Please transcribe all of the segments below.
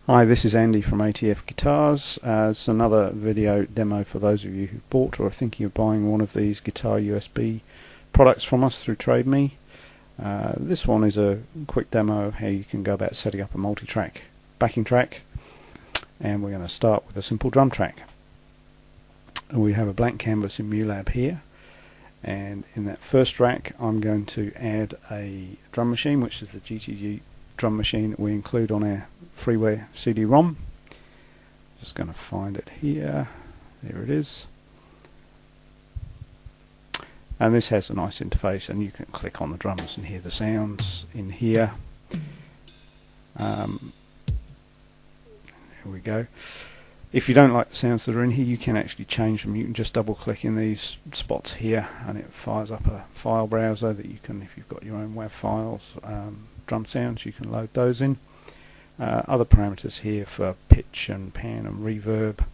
Hi, this is Andy from ATF Guitars. It's another video demo for those of you who bought or are thinking of buying one of these guitar USB products from us through TradeMe. This one is a quick demo of how you can go about setting up a multi-track backing track, and we're going to start with a simple drum track. We have a blank canvas in MuLab here, and in that first rack I'm going to add a drum machine, which is the GTG drum machine that we include on our freeware CD ROM. Just going to find it here. There it is. And this has a nice interface, and you can click on the drums and hear the sounds in here. There we go. If you don't like the sounds that are in here, you can actually change them. You can just double click in these spots here and it fires up a file browser that you can, if you've got your own WAV files, drum sounds, you can load those in. Other parameters here for pitch and pan and reverb.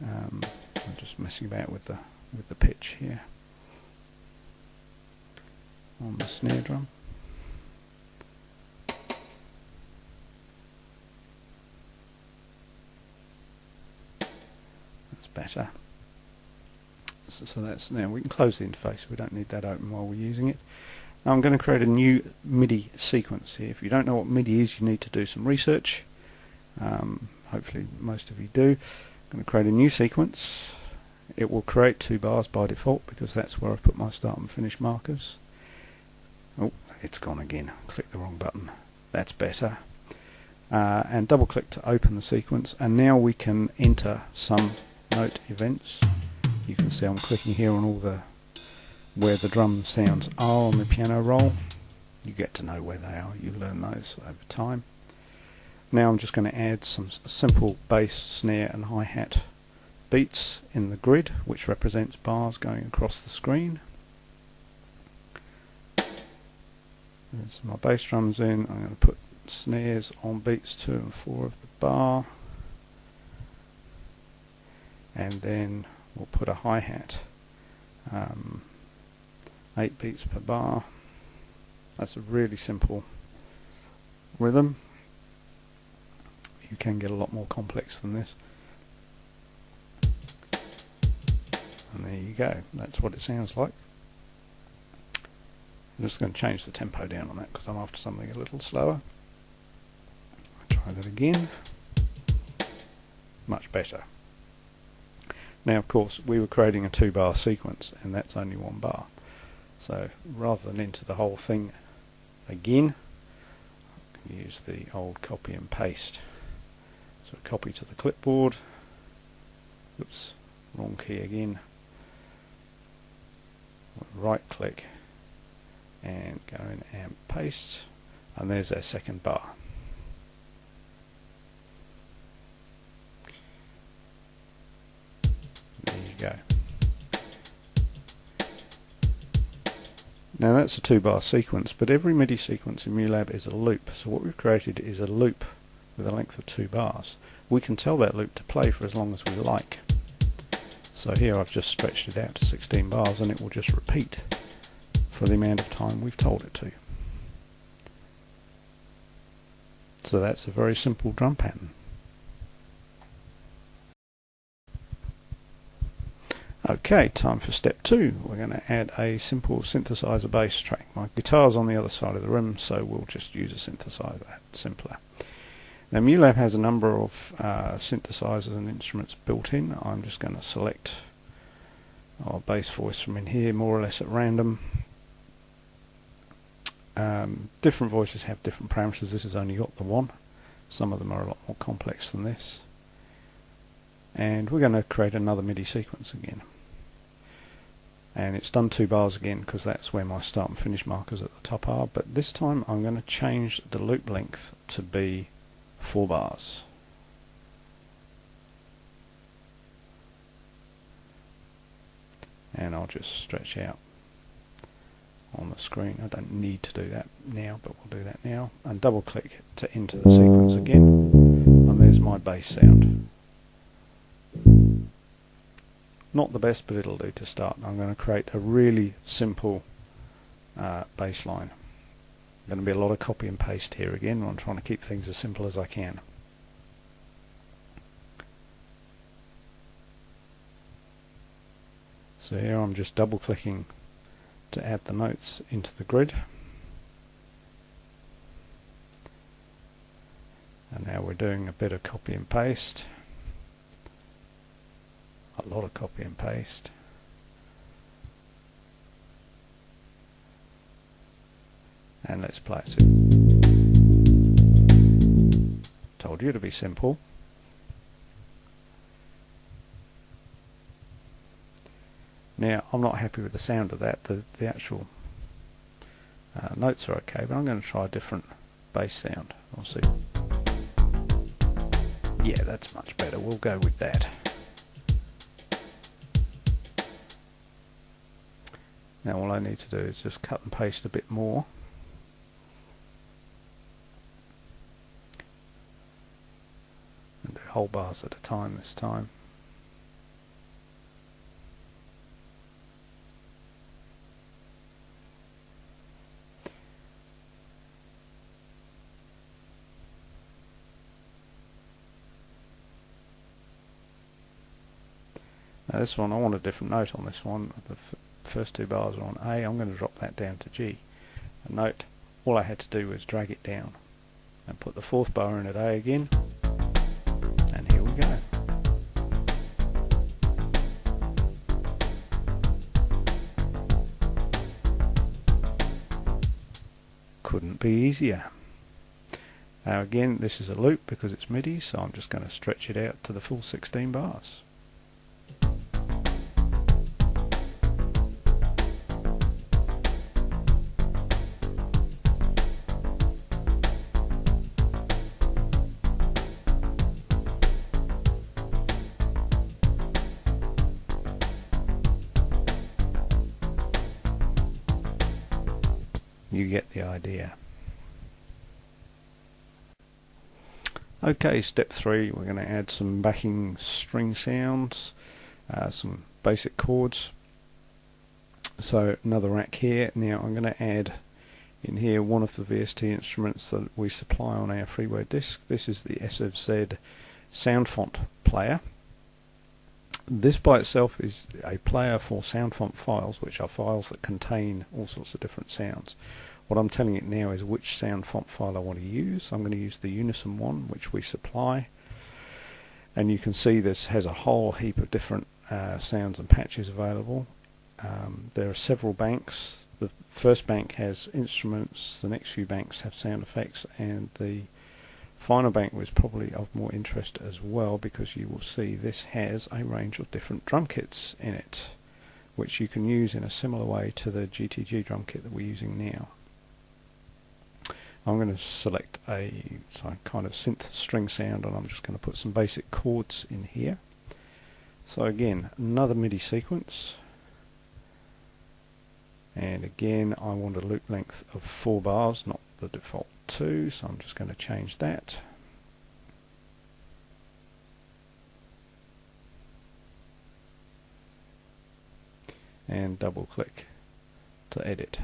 I'm just messing about with the pitch here on the snare drum. That's better. So that's, now we can close the interface. We don't need that open while we're using it. Now I'm going to create a new MIDI sequence here. If you don't know what MIDI is, you need to do some research. Hopefully most of you do. I'm going to create a new sequence. It will create 2 bars by default because that's where I put my start and finish markers. Oh, it's gone again. Click the wrong button. That's better. And double click to open the sequence, and now we can enter some note events. You can see I'm clicking here on all where the drum sounds are on the piano roll. You get to know where they are, you learn those over time. Now I'm just going to add some simple bass, snare and hi-hat beats in the grid, which represents bars going across the screen. There's my bass drums in. I'm going to put snares on beats 2 and 4 of the bar, and then we'll put a hi-hat, 8 beats per bar. That's a really simple rhythm. You can get a lot more complex than this. And there you go. That's what it sounds like. I'm just going to change the tempo down on that because I'm after something a little slower. Try that again. Much better. Now of course we were creating a 2-bar sequence, and that's only 1 bar. So rather than enter the whole thing again, I can use the old copy and paste. So copy to the clipboard. Oops, wrong key again. Right click and go in and paste, and there's our 2nd bar. There you go. Now that's a 2-bar sequence, but every MIDI sequence in MuLab is a loop. So what we've created is a loop with a length of 2 bars. We can tell that loop to play for as long as we like. So here I've just stretched it out to 16 bars, and it will just repeat for the amount of time we've told it to. So that's a very simple drum pattern. Okay, time for step 2. We're going to add a simple synthesizer bass track. My guitar's on the other side of the room, so we'll just use a synthesizer. Simpler. Now MuLab has a number of synthesizers and instruments built in. I'm just going to select our bass voice from in here, more or less at random. Different voices have different parameters. This has only got the 1. Some of them are a lot more complex than this. And we're going to create another MIDI sequence again. And it's done 2 bars again because that's where my start and finish markers at the top are, but this time I'm going to change the loop length to be 4 bars. And I'll just stretch out on the screen. I don't need to do that now, but we'll do that now. And double click to enter the sequence again. And there's my bass sound. Not the best, but it'll do to start. I'm going to create a really simple bass line. Going to be a lot of copy and paste here again. I'm trying to keep things as simple as I can. So here I'm just double clicking to add the notes into the grid. And now we're doing a bit of copy and paste. A lot of copy and paste. And let's play it. Told you to be simple. Now I'm not happy with the sound of that. The actual notes are okay, but I'm going to try a different bass sound. We'll see. Yeah, that's much better. We'll go with that. Now all I need to do is just cut and paste a bit more. And do whole bars at a time this time. Now this one, I want a different note on this one. The first two bars are on A. I'm going to drop that down to G. And note, all I had to do was drag it down and put the fourth bar in at A again. And here we go. Couldn't be easier. Now again, this is a loop because it's MIDI, so I'm just going to stretch it out to the full 16 bars. You get the idea. Okay, step 3, we're going to add some backing string sounds, some basic chords. So another rack here. Now I'm going to add in here one of the VST instruments that we supply on our freeware disc. This is the SFZ sound font player. This by itself is a player for sound font files, which are files that contain all sorts of different sounds. What I'm telling it now is which sound font file I want to use. I'm going to use the Unison one, which we supply. And you can see this has a whole heap of different sounds and patches available. There are several banks. The first bank has instruments, the next few banks have sound effects, and the final bank was probably of more interest as well, because you will see this has a range of different drum kits in it, which you can use in a similar way to the GTG drum kit that we're using now. I'm going to select a kind of synth string sound, and I'm just going to put some basic chords in here. So again, another MIDI sequence, and again I want a loop length of 4 bars, not the default 2, so I'm just going to change that. And double click to edit.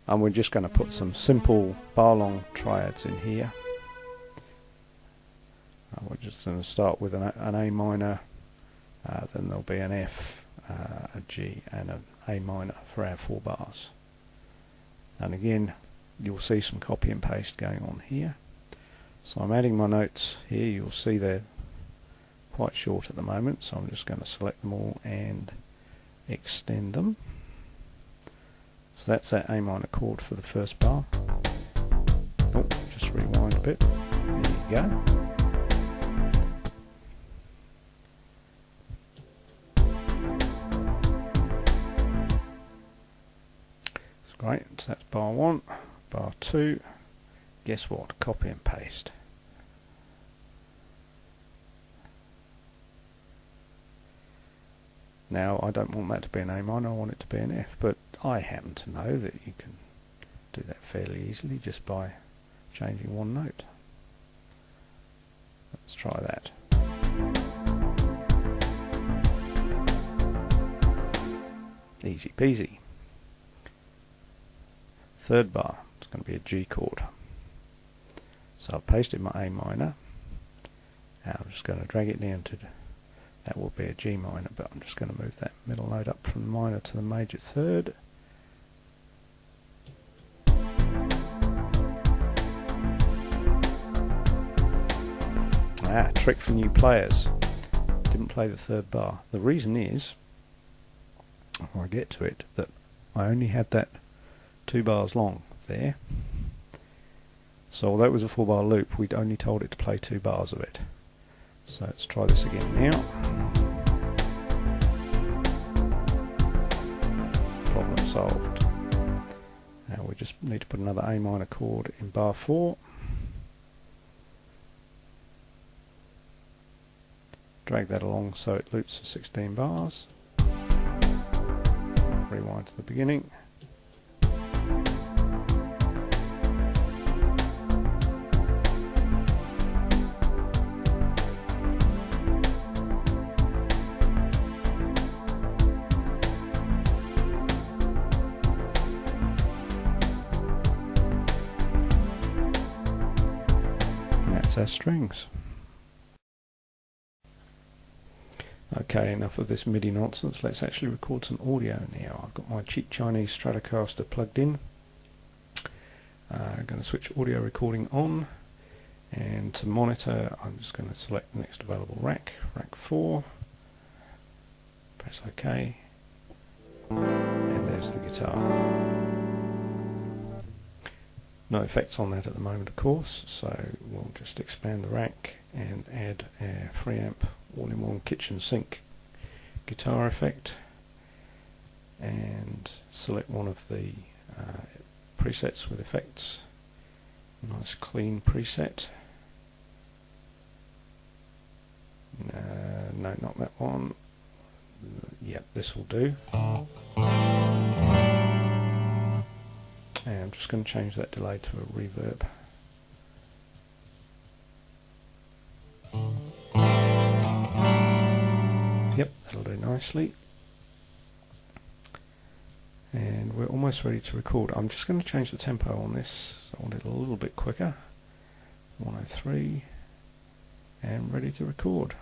And we're just going to put some simple bar long triads in here. We're just going to start with an A minor, then there'll be an F, a G and an A minor for our 4 bars. And again, you'll see some copy and paste going on here. So I'm adding my notes here. You'll see they're quite short at the moment, so I'm just going to select them all and extend them. So that's that A minor chord for the first bar. Oh, just rewind a bit. There you go. That's great. So that's bar 1. Bar 2. Guess what? Copy and paste. Now I don't want that to be an A minor, I want it to be an F, but I happen to know that you can do that fairly easily just by changing one note. Let's try that. Easy peasy. Third bar, it's going to be a G chord. So I've pasted my A minor. Now I'm just going to drag it down to that will be a G minor, but I'm just going to move that middle note up from the minor to the major third. Trick for new players. Didn't play the third bar. The reason is, before I get to it, that I only had that 2 bars long there. So although it was a 4-bar loop, we'd only told it to play 2 bars of it. So let's try this again now. Problem solved. Now we just need to put another A minor chord in bar 4. Drag that along so it loops for 16 bars. Rewind to the beginning. And that's our strings. Okay, enough of this MIDI nonsense. Let's actually record some audio now. I've got my cheap Chinese Stratocaster plugged in. I'm going to switch audio recording on, and to monitor I'm just going to select the next available rack, rack 4, press OK, and there's the guitar. No effects on that at the moment, of course, so we'll just expand the rack and add a freamp all-in-one kitchen sink guitar effect, and select one of the presets with effects. Nice clean preset. No, not that one. Yep, this will do. And I'm just going to change that delay to a reverb. Yep, that'll do nicely. And we're almost ready to record. I'm just going to change the tempo on this. I want it a little bit quicker. 103. And ready to record.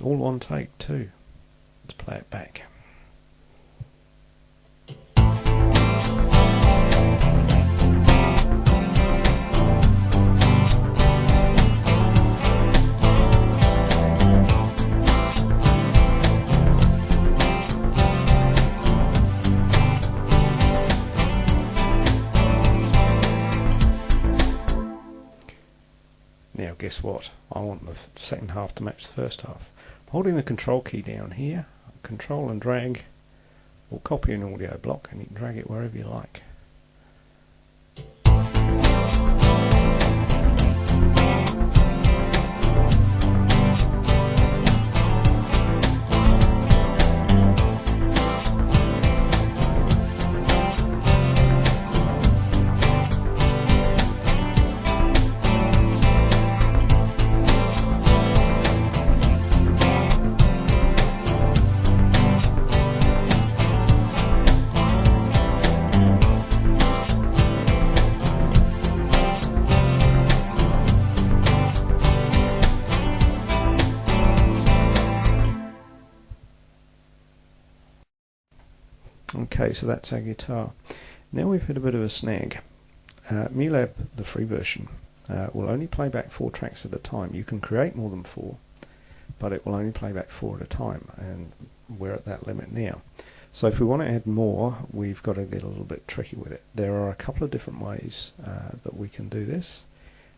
All one take too. Let's play it back. Now guess what? I want the second half to match the first half. Holding the control key down here, control and drag will copy an audio block, and you can drag it wherever you like. Okay, so that's our guitar. Now we've hit a bit of a snag. MuLab, the free version, will only play back 4 tracks at a time. You can create more than 4, but it will only play back 4 at a time, and we're at that limit now. So if we want to add more, we've got to get a little bit tricky with it. There are a couple of different ways that we can do this,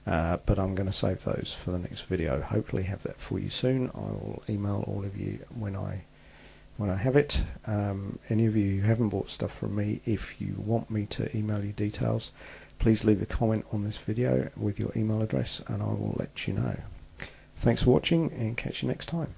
but I'm going to save those for the next video. Hopefully have that for you soon. I will email all of you when I have it. Any of you who haven't bought stuff from me, if you want me to email you details, please leave a comment on this video with your email address and I will let you know. Thanks for watching, and catch you next time.